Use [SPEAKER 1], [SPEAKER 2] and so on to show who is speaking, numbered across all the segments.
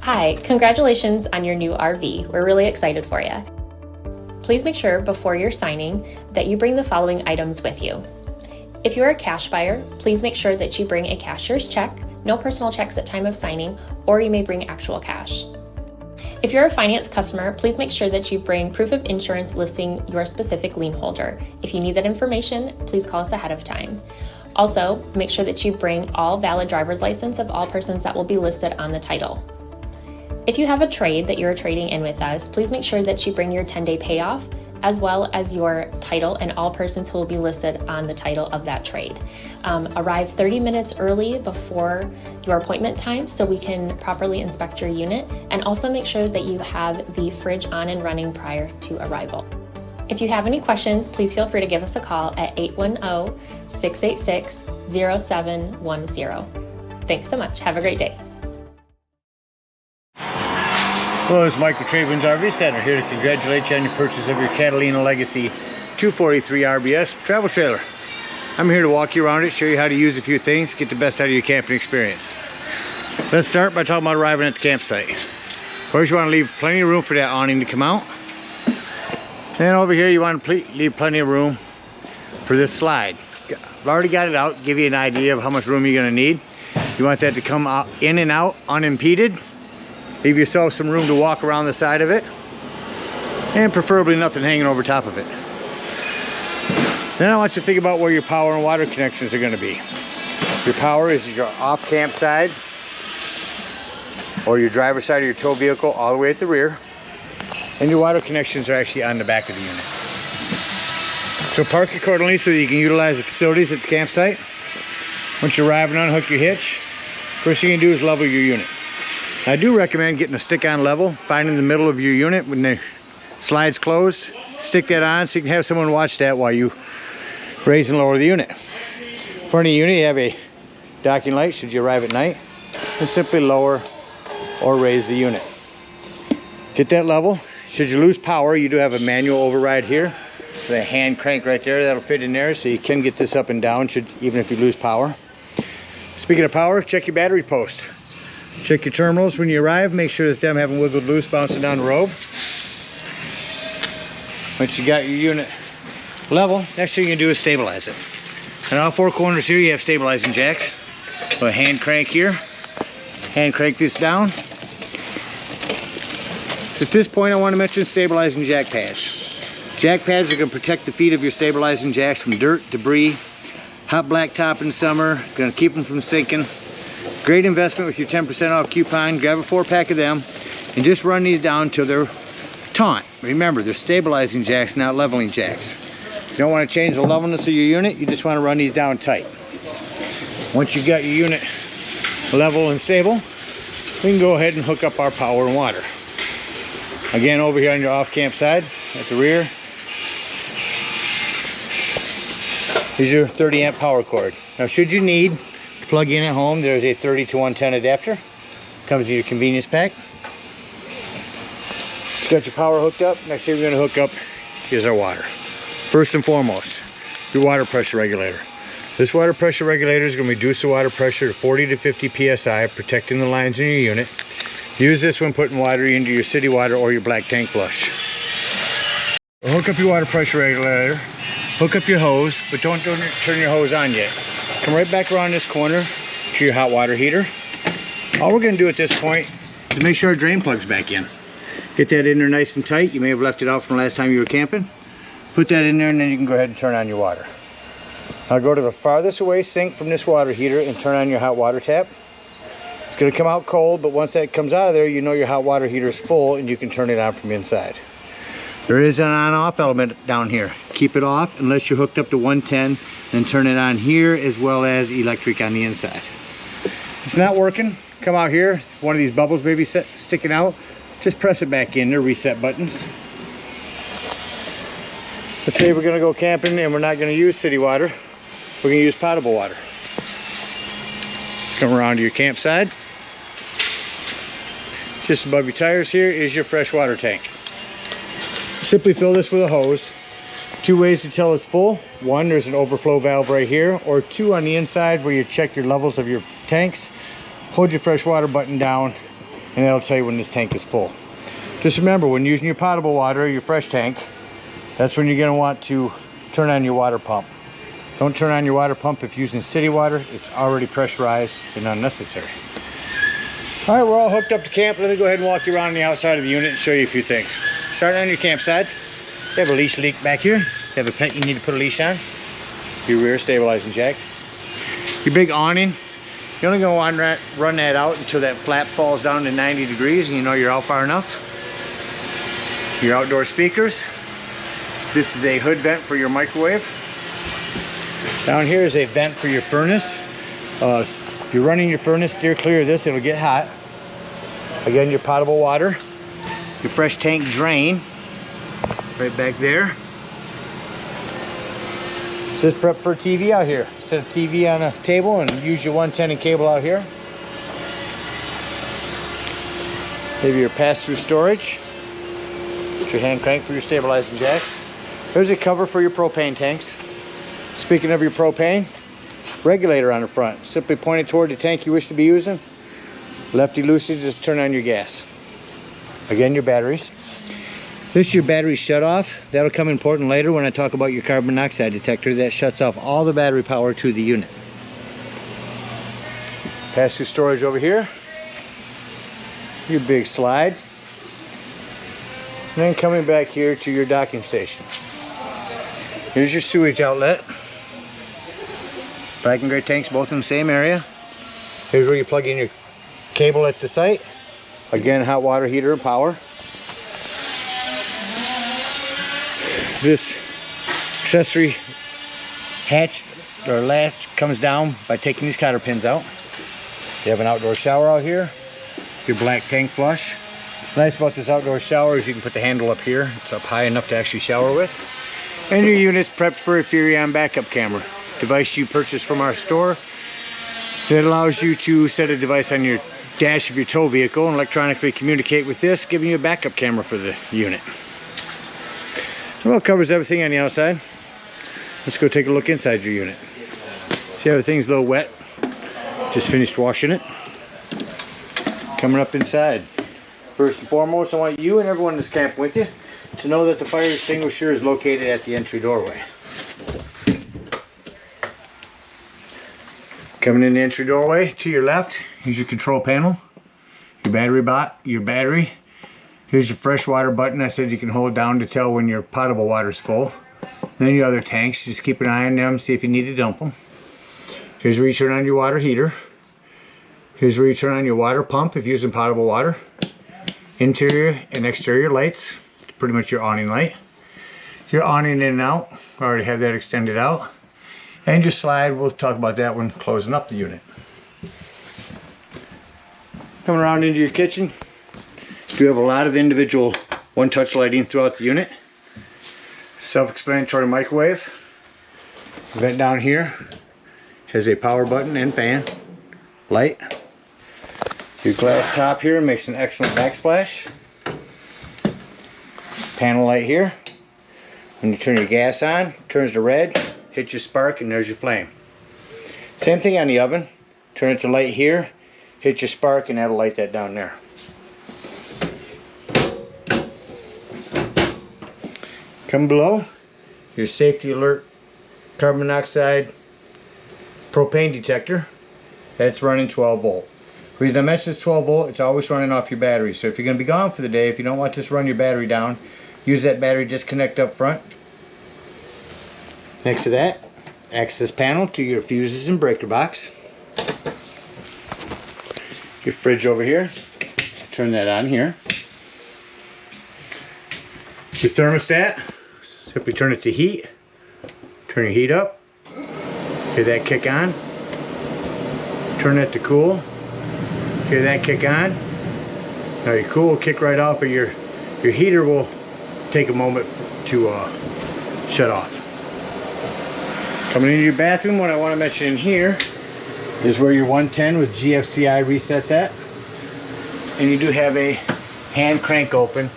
[SPEAKER 1] Hi, congratulations on your new RV. We're really excited for you. Please make sure before you're signing that you bring the following items with you. If you're a cash buyer, please make sure that you bring a cashier's check, no personal checks at time of signing, or you may bring actual cash. If you're a finance customer, please make sure that you bring proof of insurance listing your specific lien holder. If you need that information, please call us ahead of time. Also, make sure that you bring all valid driver's license of all persons that will be listed on the title. If you have a trade that you're trading in with us, please make sure that you bring your 10-day payoff as well as your title and all persons who will be listed on the title of that trade. Arrive 30 minutes early before your appointment time so we can properly inspect your unit, and also make sure that you have the fridge on and running prior to arrival. If you have any questions, please feel free to give us a call at 810-686-0710. Thanks so much. Have a great day.
[SPEAKER 2] Hello, it's Mike with TradeWinds RV Center, here to congratulate you on your purchase of your Catalina Legacy 243 RBS travel trailer. I'm here to walk you around it, show you how to use a few things, get the best out of your camping experience. Let's start by talking about arriving at the campsite. Of course, you want to leave plenty of room for that awning to come out. Then over here, you want to leave plenty of room for this slide. I've already got it out, give you an idea of how much room you're going to need. You want that to come out, in and out unimpeded. Leave yourself some room to walk around the side of it, and preferably nothing hanging over top of it. Then I want you to think about where your power and water connections are going to be. Your power is your off-camp side or your driver's side of your tow vehicle all the way at the rear, and your water connections are actually on the back of the unit. So park accordingly so that you can utilize the facilities at the campsite. Once you arrive and unhook your hitch, first thing you do is level your unit. I do recommend getting a stick-on level, finding the middle of your unit when the slide's closed. Stick that on so you can have someone watch that while you raise and lower the unit. In front of the unit, you have a docking light should you arrive at night, and simply lower or raise the unit. Get that level. Should you lose power, you do have a manual override here with a hand crank right there that'll fit in there, so you can get this up and down even if you lose power. Speaking of power, check your battery post. Check your terminals when you arrive. Make sure that them haven't wiggled loose bouncing down the road. Once you got your unit level, next thing you do is stabilize it. And all four corners here you have stabilizing jacks. A hand crank here. Hand crank this down. So at this point I want to mention stabilizing jack pads. Jack pads are going to protect the feet of your stabilizing jacks from dirt, debris, hot blacktop in summer. Going to keep them from sinking. Great investment with your 10% off coupon. Grab a 4-pack of them and just run these down till they're taut. Remember, they're stabilizing jacks, not leveling jacks. You don't want to change the levelness of your unit, you just want to run these down tight. Once you've got your unit level and stable, we can go ahead and hook up our power and water. Again, over here on your off-camp side, at the rear, is your 30-amp power cord. Now, should you need plug in at home, there's a 30 to 110 adapter. Comes in your convenience pack. Just got your power hooked up. Next thing we're going to hook up is our water. First and foremost, your water pressure regulator. This water pressure regulator is going to reduce the water pressure to 40 to 50 psi, protecting the lines in your unit. Use this when putting water into your city water or your black tank flush. Hook up your water pressure regulator. Hook up your hose, but don't turn your hose on yet. Come right back around this corner to your hot water heater. All we're going to do at this point is make sure our drain plug's back in. Get that in there nice and tight. You may have left it out from the last time you were camping. Put that in there and then you can go ahead and turn on your water. Now go to the farthest away sink from this water heater and turn on your hot water tap. It's going to come out cold, but once that comes out of there, you know your hot water heater is full and you can turn it on from inside. There is an on-off element down here. Keep it off unless you're hooked up to 110, then turn it on here as well as electric on the inside. If it's not working, come out here. One of these bubbles may be sticking out. Just press it back in. They're reset buttons. Let's say we're going to go camping and we're not going to use city water. We're going to use potable water. Come around to your campsite. Just above your tires here is your fresh water tank. Simply fill this with a hose. Two ways to tell it's full. One, there's an overflow valve right here, or two on the inside where you check your levels of your tanks. Hold your fresh water button down and that'll tell you when this tank is full. Just remember, when using your potable water, your fresh tank, that's when you're going to want to turn on your water pump. Don't turn on your water pump if using city water. It's already pressurized and unnecessary. All right, we're all hooked up to camp. Let me go ahead and walk you around the outside of the unit and show you a few things. Starting on your campsite, you have a leash leak back here. You have a pet you need to put a leash on. Your rear stabilizing jack. Your big awning, you're only going to want to run that out until that flap falls down to 90 degrees and you know you're out far enough. Your outdoor speakers. This is a hood vent for your microwave. Down here is a vent for your furnace. If you're running your furnace, steer clear of this, it'll get hot. Again, your potable water. Your fresh tank drain, right back there. It says prep for a TV out here. Set a TV on a table and use your 110 and cable out here. Maybe your pass-through storage. Put your hand crank for your stabilizing jacks. There's a cover for your propane tanks. Speaking of your propane, regulator on the front. Simply point it toward the tank you wish to be using. Lefty-loosey, just turn on your gas. Again, your batteries. This is your battery shut-off. That'll come important later when I talk about your carbon monoxide detector. That shuts off all the battery power to the unit. Pass-through storage over here. Your big slide. And then coming back here to your docking station. Here's your sewage outlet. Black and gray tanks both in the same area. Here's where you plug in your cable at the site. Again, hot water heater and power. This accessory hatch or latch comes down by taking these cotter pins out. You have an outdoor shower out here. Your black tank flush. What's nice about this outdoor shower is you can put the handle up here. It's up high enough to actually shower with. And your unit's prepped for a Furrion backup camera. Device you purchased from our store that allows you to set a device on your dash of your tow vehicle and electronically communicate with this, giving you a backup camera for the unit. Well, it covers everything on the outside. Let's go take a look inside your unit. See, everything's a little wet. Just finished washing it. Coming up inside. First and foremost, I want you and everyone that's camping with you to know that the fire extinguisher is located at the entry doorway. Coming in the entry doorway, to your left, here's your control panel, your battery. Here's your freshwater button. I said you can hold down to tell when your potable water is full. Then your other tanks, just keep an eye on them, see if you need to dump them. Here's where you turn on your water heater. Here's where you turn on your water pump if you're using potable water. Interior and exterior lights, pretty much your awning light. Your awning in and out, I already have that extended out. And your slide, we'll talk about that when closing up the unit. Coming around into your kitchen, you have a lot of individual one-touch lighting throughout the unit. Self-explanatory microwave. Vent down here has a power button and fan. Light. Your glass top here makes an excellent backsplash. Panel light here. When you turn your gas on, turns to red, hit your spark, and there's your flame. Same thing on the oven. Turn it to light here, hit your spark, and that'll light that down there. Come below, your safety alert carbon monoxide propane detector. That's running 12 volt. The reason I mention this 12 volt, it's always running off your battery. So if you're going to be gone for the day, if you don't want this to run your battery down, use that battery disconnect up front. Next to that, access panel to your fuses and breaker box. Your fridge over here. Turn that on here. Your thermostat. Simply turn it to heat. Turn your heat up. Hear that kick on. Turn it to cool. Hear that kick on. Now your cool will kick right off, but your heater will take a moment to shut off. Coming into your bathroom, what I want to mention in here is where your 110 with GFCI resets at. And you do have a hand crank open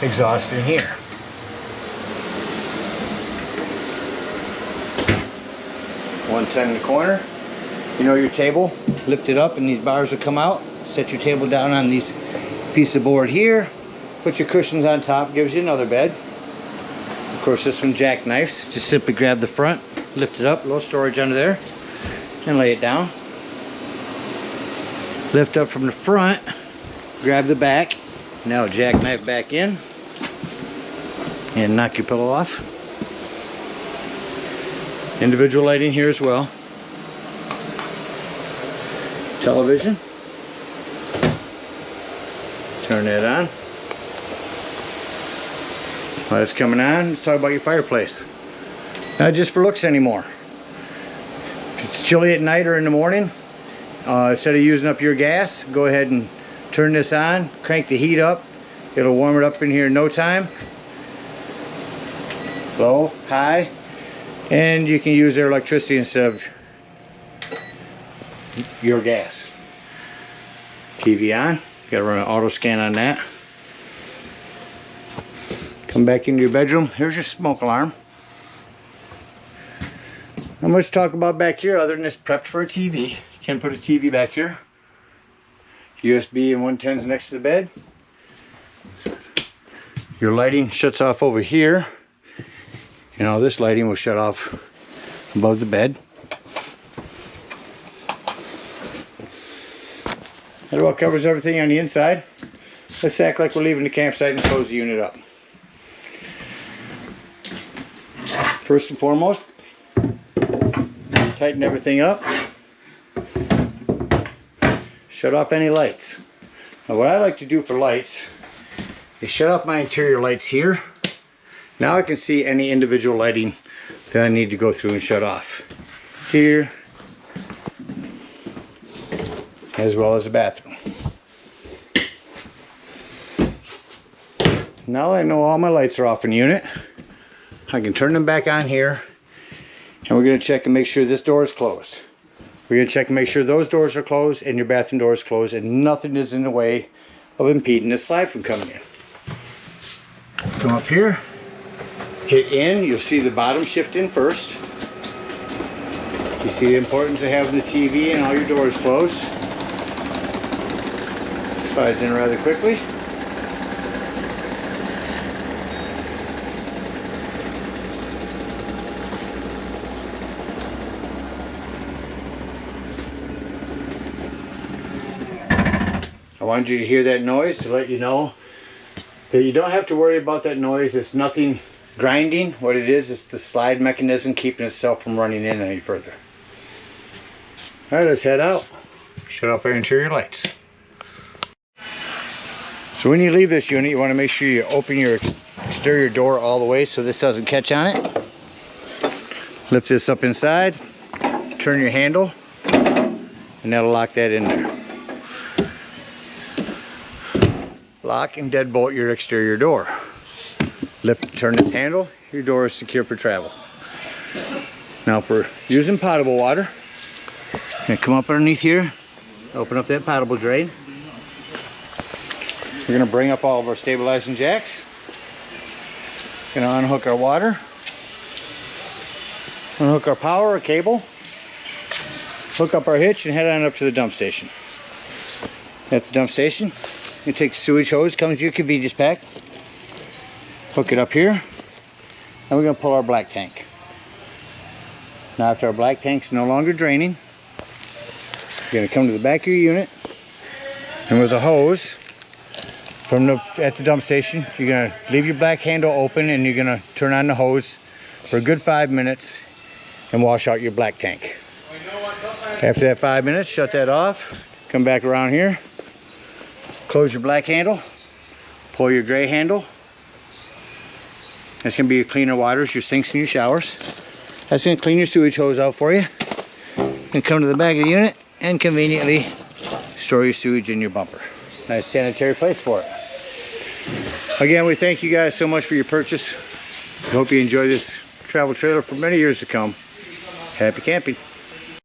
[SPEAKER 2] exhaust in here. .110 in the corner. You know your table, lift it up and these bars will come out. Set your table down on these piece of board here. Put your cushions on top, gives you another bed. Of course, this one jackknifes. Just simply grab the front, lift it up, a little storage under there, and lay it down. Lift up from the front, grab the back. Now jackknife back in, and knock your pillow off. Individual lighting here as well. Television. Turn that on. While it's coming on, let's talk about your fireplace. Not just for looks anymore. If it's chilly at night or in the morning, instead of using up your gas, go ahead and turn this on, crank the heat up. It'll warm it up in here in no time. Low, high, and you can use their electricity instead of your gas. TV on. Got to run an auto scan on that. Come back into your bedroom. Here's your smoke alarm. Not much to talk about back here other than it's prepped for a TV. You can put a TV back here. USB and 110s next to the bed. Your lighting shuts off over here. You know, this lighting will shut off above the bed. That about covers everything on the inside. Let's act like we're leaving the campsite and close the unit up. First and foremost, tighten everything up. Shut off any lights. Now what I like to do for lights is shut off my interior lights here. Now I can see any individual lighting that I need to go through and shut off. Here, as well as the bathroom. Now that I know all my lights are off in the unit, I can turn them back on here, and we're going to check and make sure this door is closed. We're going to check and make sure those doors are closed and your bathroom door is closed and nothing is in the way of impeding the slide from coming in. Come up here, hit in, you'll see the bottom shift in first. You see the importance of having the TV and all your doors closed. Slides in rather quickly. I wanted you to hear that noise to let you know that you don't have to worry about that noise. It's nothing grinding. What it is the slide mechanism keeping itself from running in any further. Alright, let's head out. Shut off our interior lights. So when you leave this unit, you want to make sure you open your exterior door all the way so this doesn't catch on it. Lift this up inside, turn your handle, and that'll lock that in there. Lock and deadbolt your exterior door. Lift, turn this handle, your door is secure for travel. Now for using potable water, and come up underneath here, open up that potable drain. We're going to bring up all of our stabilizing jacks. Going to unhook our water, unhook our power, our cable, hook up our hitch, and head on up to the dump station. At the dump station, you take the sewage hose, comes with your convenience pack, hook it up here, and we're going to pull our black tank. Now after our black tank's no longer draining, you're going to come to the back of your unit, and with a hose from at the dump station, you're going to leave your black handle open and you're going to turn on the hose for a good 5 minutes and wash out your black tank. After that 5 minutes, shut that off, come back around here, close your black handle, pull your gray handle. That's going to be your cleaner waters, your sinks and your showers. That's going to clean your sewage hose out for you. And come to the back of the unit and conveniently store your sewage in your bumper. Nice sanitary place for it. Again, we thank you guys so much for your purchase. I hope you enjoy this travel trailer for many years to come. Happy camping.